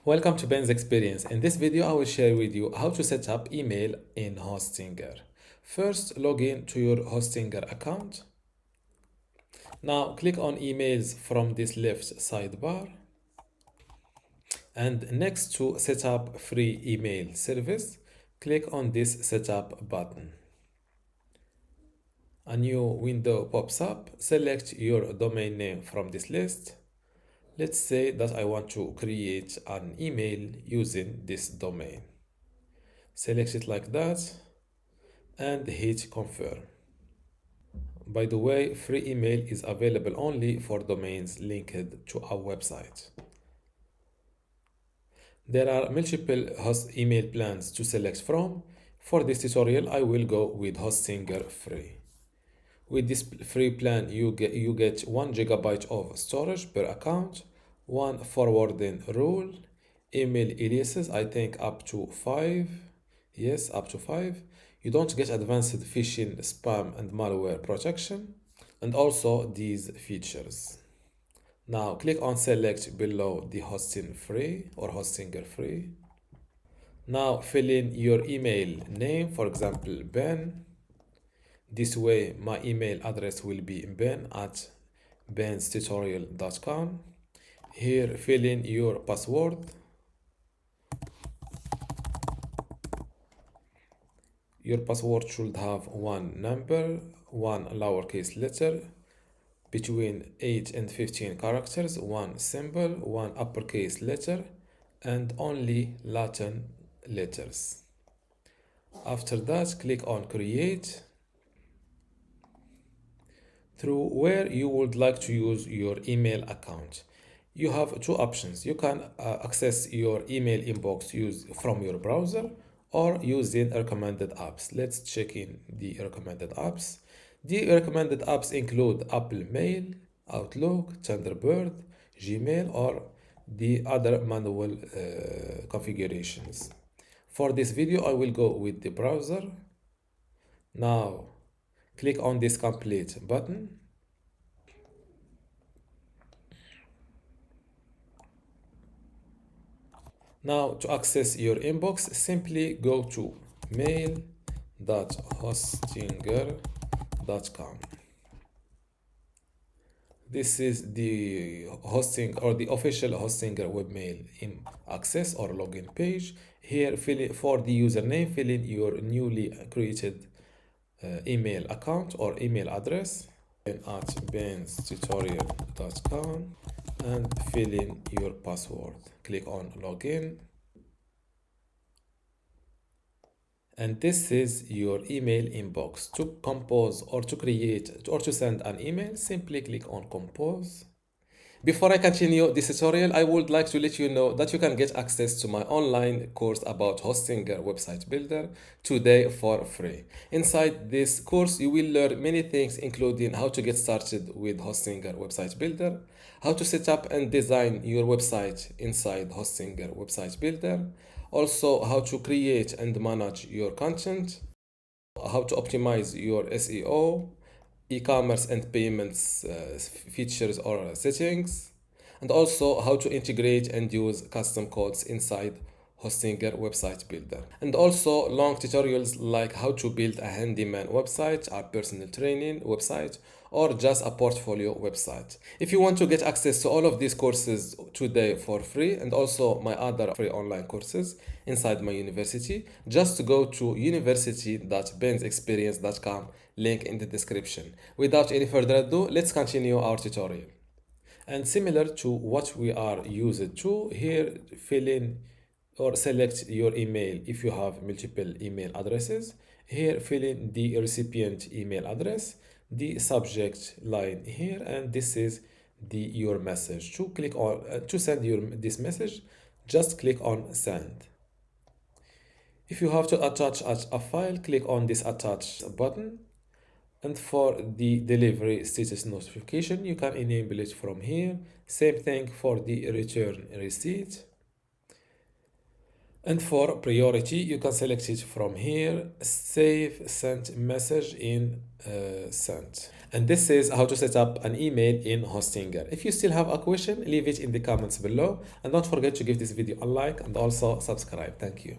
Welcome to Ben's Experience. In this video, I will share with you how to set up email in Hostinger. First, log in to your Hostinger account. Now, click on emails from this left sidebar. And next to set up free email service, click on this setup button. A new window pops up. Select your domain name from this list. Let's say that I want to create an email using this domain. Select it like that and hit confirm. By the way, free email is available only for domains linked to our website. There are multiple host email plans to select from. For this tutorial, I will go with Hostinger free. With this free plan, you get 1 gigabyte of storage per account, one forwarding rule, email aliases, I think up to 5. Yes, up to 5. You don't get advanced phishing, spam, and malware protection, and also these features. Now click on select below the hosting free or Hostinger free. Now fill in your email name, for example, Ben. This way my email address will be ben@benstutorial.com. Here fill in your password. Your password should have one number, one lowercase letter, between 8 and 15 characters, one symbol, one uppercase letter, and only Latin letters. After that, click on create. Through where you would like to use your email account. You have two options. You can access your email inbox from your browser or using recommended apps. Let's check in the recommended apps. The recommended apps include Apple Mail, Outlook, Thunderbird, Gmail, or the other manual configurations. For this video, I will go with the browser. Now, click on this complete button. Now, to access your inbox, simply go to mail.hostinger.com. This is the hosting or the official Hostinger webmail in access or login page. Here, for the username, fill in your newly created email account or email address at benstutorial.com and fill in your password. Click on login. And this is your email inbox. To compose or to create or to send an email, simply click on compose. Before I continue this tutorial, I would like to let you know that you can get access to my online course about Hostinger website builder today for free. Inside this course, you will learn many things, including how to get started with Hostinger website builder, how to set up and design your website inside Hostinger website builder, also how to create and manage your content, how to optimize your SEO, e-commerce and payments features or settings, and also how to integrate and use custom codes inside Hostinger website builder, and also long tutorials like how to build a handyman website, a personal training website, or just a portfolio website. If you want to get access to all of these courses today for free and also my other free online courses inside my university, just go to university.bensexperience.com, link in the description. Without any further ado, let's continue our tutorial. And similar to what we are used to, here fill in or select your email if you have multiple email addresses. Here fill in the recipient email address, the subject line here, and this is your message. To click on to send this message, just click on send. If you have to attach a file, click on this attach button. And for the delivery status notification, you can enable it from here. Same thing for the return receipt. And for priority, you can select it from here, save sent message in sent. And this is how to set up an email in Hostinger. If you still have a question, leave it in the comments below. And don't forget to give this video a like and also subscribe. Thank you.